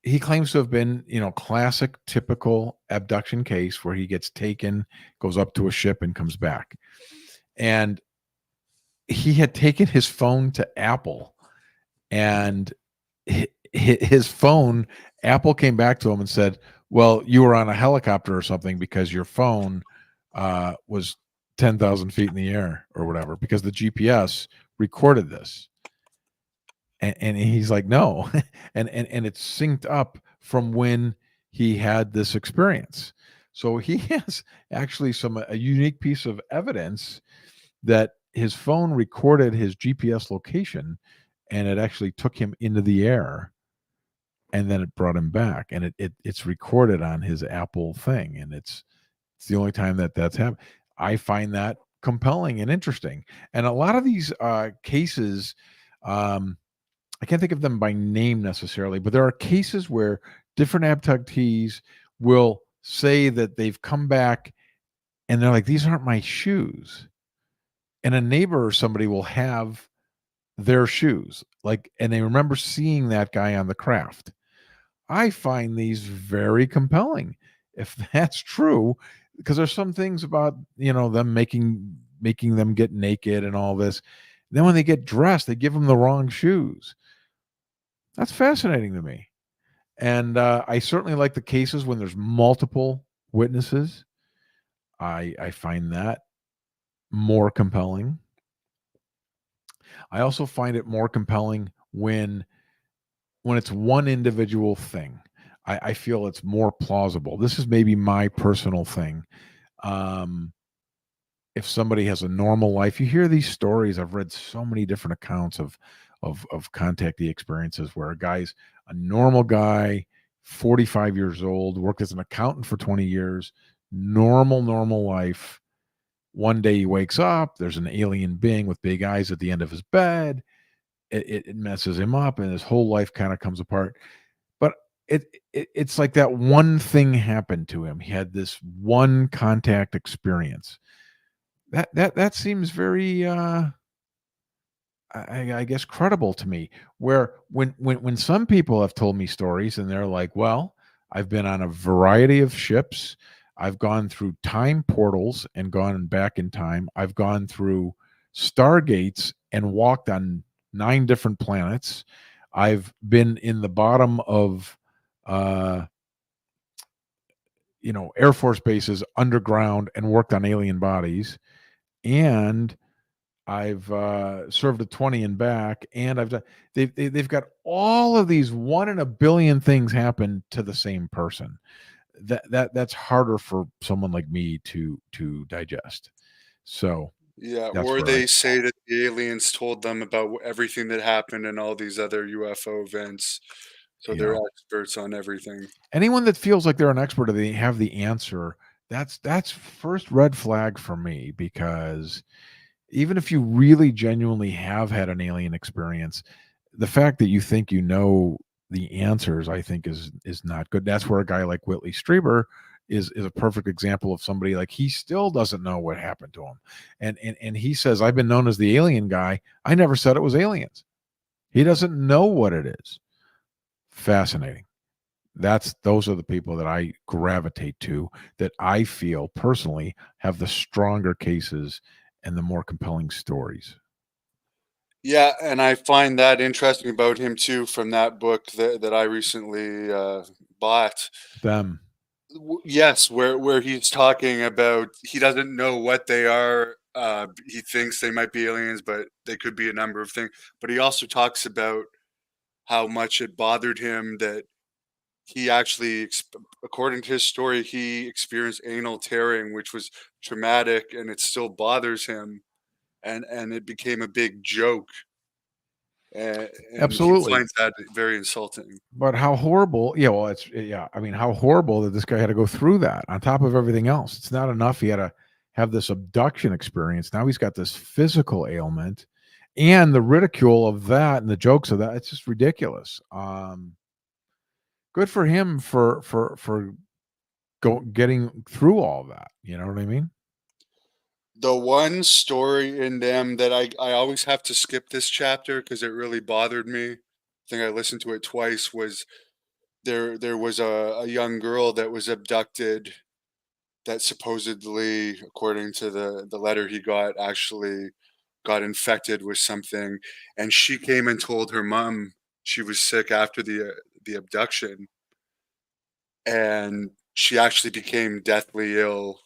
he claims to have been, classic, typical abduction case where he gets taken, goes up to a ship, and comes back. And he had taken his phone to Apple, and his phone, Apple came back to him and said, well, you were on a helicopter or something because your phone was 10,000 feet in the air or whatever, because the GPS recorded this. And he's like, no. and it's synced up from when he had this experience. So he has actually a unique piece of evidence that his phone recorded his GPS location, and it actually took him into the air, and then it brought him back, and it's recorded on his Apple thing, and it's the only time that's happened. I find that compelling and interesting. And a lot of these cases, I can't think of them by name necessarily, but there are cases where different abductees will say that they've come back and they're like, these aren't my shoes. And a neighbor or somebody will have their shoes, like, and they remember seeing that guy on the craft. I find these very compelling, if that's true, because there's some things about, them making them get naked and all this. Then when they get dressed, they give them the wrong shoes. That's fascinating to me. And I certainly like the cases when there's multiple witnesses. I find that more compelling. I also find it more compelling when it's one individual thing. I feel it's more plausible. This is maybe my personal thing. If somebody has a normal life, you hear these stories. I've read so many different accounts of contactee experiences where a guy's a normal guy, 45 years old, worked as an accountant for 20 years, normal life. One day he wakes up, there's an alien being with big eyes at the end of his bed. It messes him up, and his whole life kind of comes apart. But it's like that one thing happened to him. He had this one contact experience. That seems very I guess credible to me. Where when some people have told me stories and they're like, well, I've been on a variety of ships. I've gone through time portals and gone back in time. I've gone through stargates and walked on 9 different planets. I've been in the bottom of Air Force bases underground and worked on alien bodies. And I've served a 20 and back, and I've done. They've got all of these 1 in a billion things happen to the same person. That's harder for someone like me to digest. So Yeah, that's or where I they say that the aliens told them about everything that happened and all these other UFO events, so you they're know experts on everything. anyone that feels like they're an expert or they have the answer. That's first red flag for me, because even if you really genuinely have had an alien experience, the fact that you think you know the answers, I think is not good. That's where a guy like Whitley Strieber is a perfect example of somebody, like, he still doesn't know what happened to him. And he says, I've been known as the alien guy. I never said it was aliens. He doesn't know what it is. Fascinating. Those are the people that I gravitate to, that I feel personally have the stronger cases and the more compelling stories. Yeah, and I find that interesting about him too from that book that I recently bought. Them. Yes, where he's talking about he doesn't know what they are. He thinks they might be aliens, but they could be a number of things. But he also talks about how much it bothered him that he actually, according to his story, he experienced anal tearing, which was traumatic, and it still bothers him, and it became a big joke, and he Absolutely. finds that very insulting. But how horrible, yeah, I mean, how horrible that this guy had to go through that on top of everything else. It's not enough he had to have this abduction experience. Now he's got this physical ailment, and the ridicule of that and the jokes of that. It's just ridiculous. Good for him for getting through all that. You know what I mean? The one story in them that I always have to skip this chapter because it really bothered me. I think I listened to it twice. Was there was a young girl that was abducted that supposedly, according to the letter he got, actually got infected with something, and she came and told her mom she was sick after the abduction, and she actually became deathly ill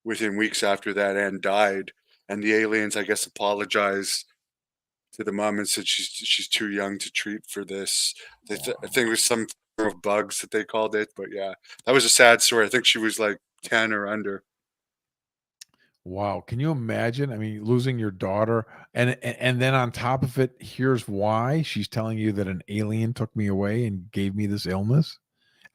within weeks after that and died. And the aliens, I guess, apologized to the mom and said she's too young to treat for this. I think it was some form of bugs that they called it, but yeah, that was a sad story. I think she was like 10 or under. Wow, can you imagine? I mean, losing your daughter, and then on top of it, here's why she's telling you that an alien took me away and gave me this illness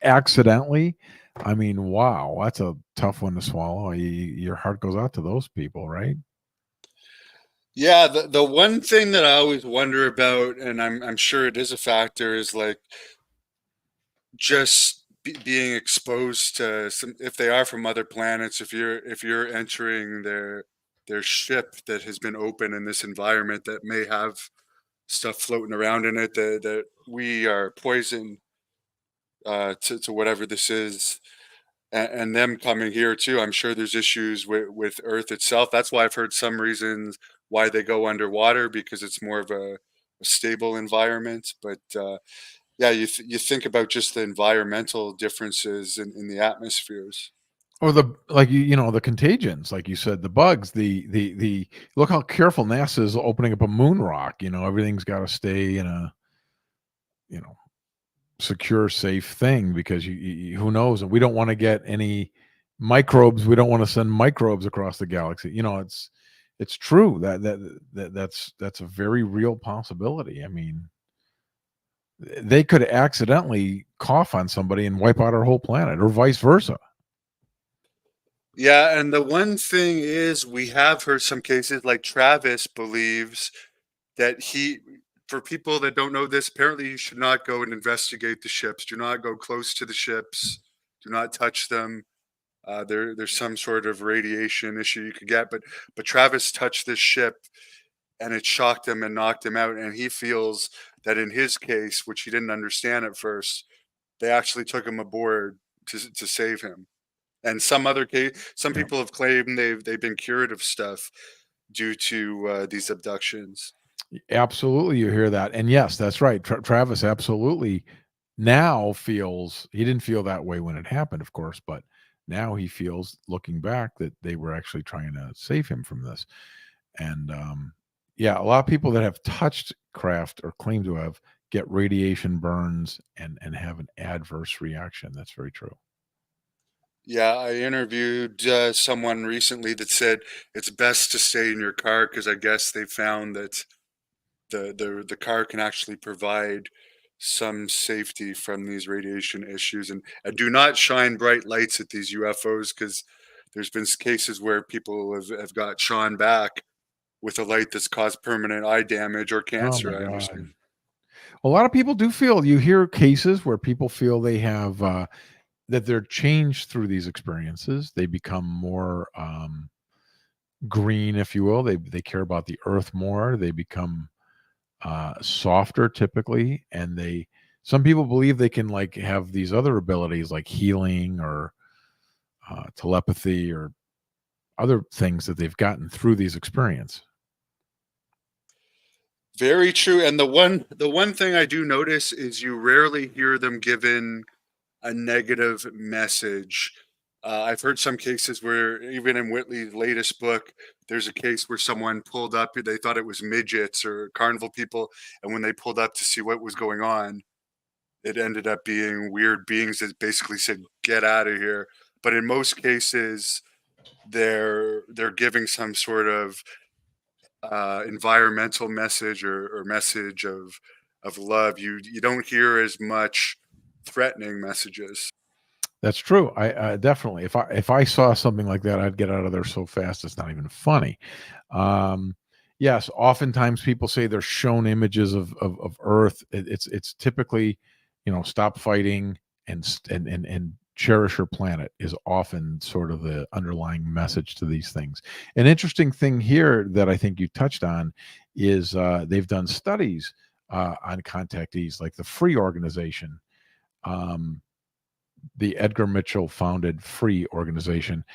accidentally. I mean, wow, that's a tough one to swallow. Your heart goes out to those people, right? Yeah, the one thing that I always wonder about, and I'm sure it is a factor, is like just being exposed to some, if they are from other planets, if you're entering their ship that has been open in this environment that may have stuff floating around in it that we are poison to whatever this is, and them coming here too. I'm sure there's issues with Earth itself. That's why I've heard some reasons why they go underwater, because it's more of a stable environment. But yeah, you think about just the environmental differences in the atmospheres. Or the like you know the contagions, like you said, the bugs, the look how careful NASA is opening up a moon rock. You know, everything's got to stay in a you know secure, safe thing because who knows, and we don't want to get any microbes. We don't want to send microbes across the galaxy. You know, it's true that's a very real possibility. I mean, they could accidentally cough on somebody and wipe out our whole planet, or vice versa. Yeah, and the one thing is, we have heard some cases like Travis believes that for people that don't know this, apparently you should not go and investigate the ships. Do not go close to the ships. Do not touch them. There's some sort of radiation issue you could get, but Travis touched this ship and it shocked him and knocked him out. And he feels that in his case, which he didn't understand at first, they actually took him aboard to save him. And some Yeah. people have claimed they've been cured of stuff due to these abductions. Absolutely, you hear that, and yes, that's right. Travis absolutely now feels he didn't feel that way when it happened, of course, but now he feels, looking back, that they were actually trying to save him from this. And yeah, a lot of people that have touched craft or claim to have get radiation burns and have an adverse reaction. That's very true. Yeah, I interviewed someone recently that said it's best to stay in your car because I guess they found that the car can actually provide some safety from these radiation issues, and do not shine bright lights at these UFOs because there's been cases where people have got shone back with a light that's caused permanent eye damage or Oh my cancer, I god. understand. A lot of people do feel, you hear cases where people feel they have that they're changed through these experiences. They become more green, if you will. They care about the earth more. They become softer typically, and they some people believe they can like have these other abilities like healing or telepathy or other things that they've gotten through these experience. Very true. And the one thing I do notice is you rarely hear them given a negative message. I've heard some cases where, even in Whitley's latest book, there's a case where someone pulled up, they thought it was midgets or carnival people, and when they pulled up to see what was going on, it ended up being weird beings that basically said, "Get out of here." But in most cases, they're giving some sort of environmental message or message of love. You don't hear as much threatening messages. That's true. I definitely, if I saw something like that, I'd get out of there so fast it's not even funny. Um, yes, oftentimes people say they're shown images of Earth. It's typically, stop fighting and cherish your planet is often sort of the underlying message to these things. An interesting thing here that I think you touched on is they've done studies on contactees, like the Free organization. Um, the Edgar Mitchell founded Free organization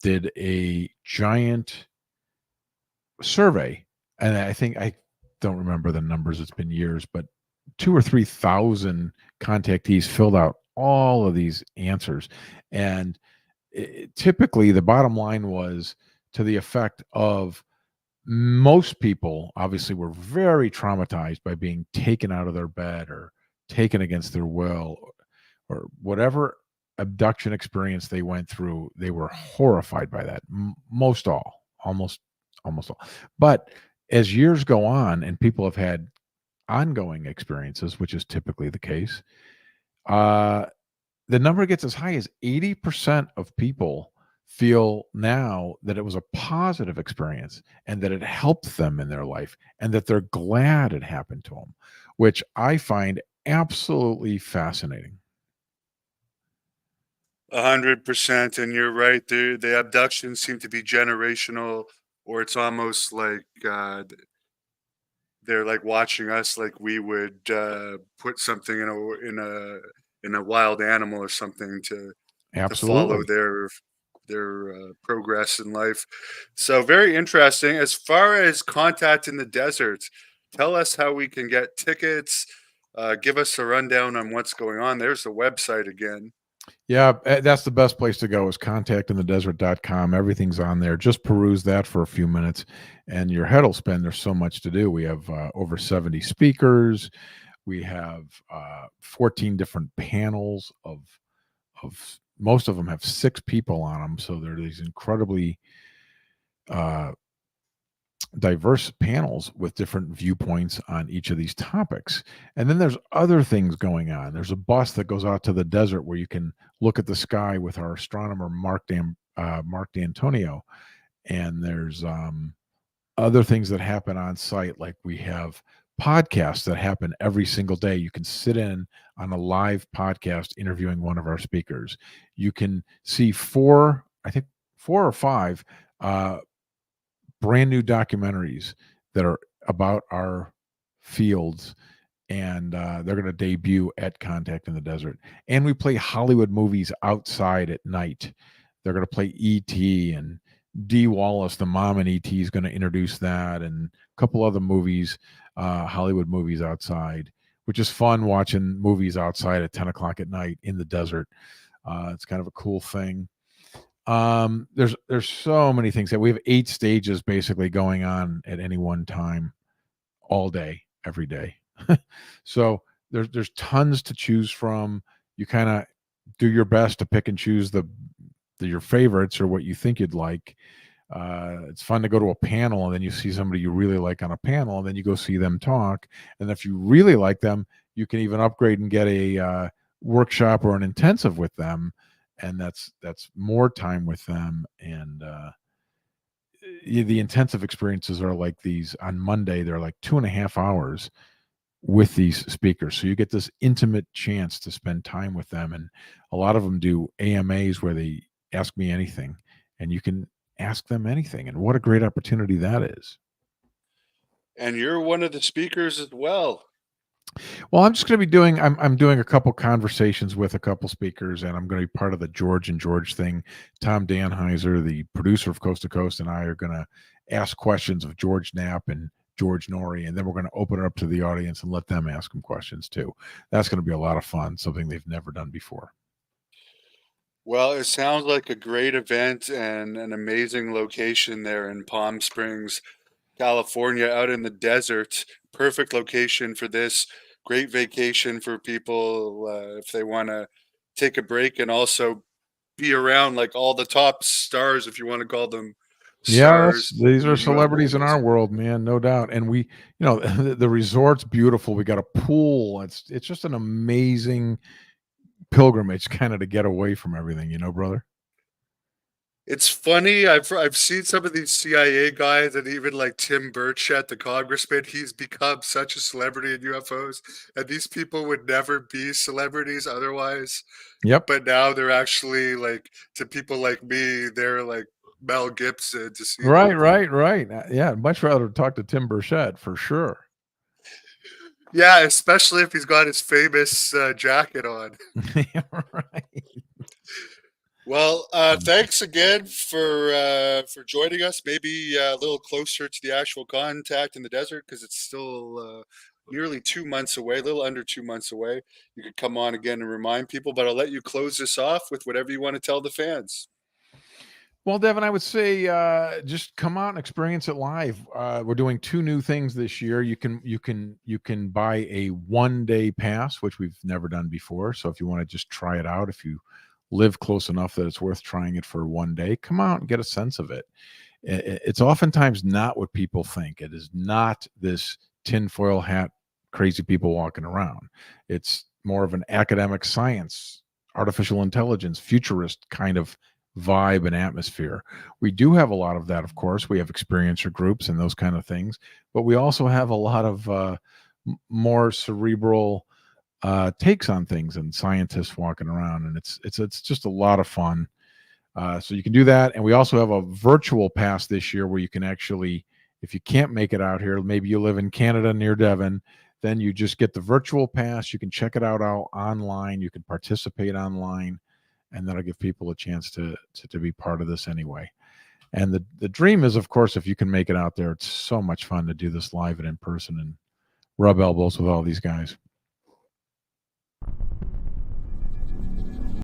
did a giant survey, and I don't remember the numbers. It's been years, but 2 or 3 thousand contactees filled out all of these answers, and typically the bottom line was to the effect of most people obviously were very traumatized by being taken out of their bed or taken against their will or whatever abduction experience they went through. They were horrified by that. Most all, almost all. But as years go on and people have had ongoing experiences, which is typically the case, uh, the number gets as high as 80% of people feel now that it was a positive experience and that it helped them in their life and that they're glad it happened to them, which I find absolutely fascinating. 100%, and you're right. The abductions seem to be generational, or it's almost like they're like watching us, like we would put something in a wild animal or something to follow Absolutely. their progress in life. So very interesting. As far as Contact in the Desert, tell us how we can get tickets. Give us a rundown on what's going on. There's the website again. Yeah, that's the best place to go is contactinthedesert.com. Everything's on there. Just peruse that for a few minutes and your head will spin. There's so much to do. We have over 70 speakers. We have 14 different panels of most of them have 6 people on them. So there are these incredibly uh, diverse panels with different viewpoints on each of these topics. And then there's other things going on. There's a bus that goes out to the desert where you can look at the sky with our astronomer Mark D'Antonio. And there's other things that happen on site, like we have podcasts that happen every single day. You can sit in on a live podcast interviewing one of our speakers. You can see I think 4 or 5 uh, brand new documentaries that are about our fields, and they're going to debut at Contact in the Desert. And we play Hollywood movies outside at night. They're going to play E.T. and Dee Wallace, the mom in E.T. is going to introduce that, and a couple other movies, Hollywood movies outside, which is fun watching movies outside at 10 o'clock at night in the desert. It's kind of a cool thing. There's so many things that we have 8 stages basically going on at any one time, all day, every day. So there's tons to choose from. You kind of do your best to pick and choose your favorites or what you think you'd like. It's fun to go to a panel and then you see somebody you really like on a panel and then you go see them talk. And if you really like them, you can even upgrade and get a workshop or an intensive with them, and that's more time with them. And the intensive experiences are like these. On Monday they're like 2.5 hours with these speakers, so you get this intimate chance to spend time with them. And a lot of them do AMAs where they ask me anything, and you can ask them anything. And what a great opportunity that is. And you're one of the speakers as well. Well, I'm just going to be doing. I'm doing a couple conversations with a couple speakers, and I'm going to be part of the George and George thing. Tom Danheiser, the producer of Coast to Coast, and I are going to ask questions of George Knapp and George Norrie, and then we're going to open it up to the audience and let them ask them questions too. That's going to be a lot of fun. Something they've never done before. Well, it sounds like a great event and an amazing location there in Palm Springs, California, out in the desert. Perfect location for this. Great vacation for people if they want to take a break and also be around like all the top stars, if you want to call them Yeah, stars these in are the UFO celebrities in our business. world, man, no doubt. And the resort's beautiful. We got a pool. It's just an amazing pilgrimage kind of to get away from everything, brother. It's funny. I've seen some of these CIA guys, and even like Tim Burchett, the congressman. He's become such a celebrity in UFOs, and these people would never be celebrities otherwise. Yep. But now they're actually like, to people like me, they're like Mel Gibson to see. Right. Yeah, I'd much rather talk to Tim Burchett for sure. Yeah, especially if he's got his famous jacket on. Right. Well, thanks again for joining us. Maybe a little closer to the actual contact in the desert, because it's still nearly 2 months away, a little under 2 months away. You could come on again and remind people, but I'll let you close this off with whatever you want to tell the fans. Well, Devin, I would say just come out and experience it live. We're doing 2 new things this year. You can buy a 1-day pass, which we've never done before. So if you want to just try it out, if you live close enough that it's worth trying it for 1 day, come out and get a sense of it. It's oftentimes not what people think. It is not this tinfoil hat crazy people walking around. It's more of an academic science, artificial intelligence, futurist kind of vibe and atmosphere. We do have a lot of that, of course. We have experiencer groups and those kind of things, but we also have a lot of more cerebral takes on things and scientists walking around, and it's just a lot of fun. So you can do that, and we also have a virtual pass this year where you can actually, if you can't make it out here, maybe you live in Canada near Devon, then you just get the virtual pass. You can check it out online. You can participate online, and that'll give people a chance to be part of this anyway. And the dream is, of course, if you can make it out there, it's so much fun to do this live and in person and rub elbows with all these guys.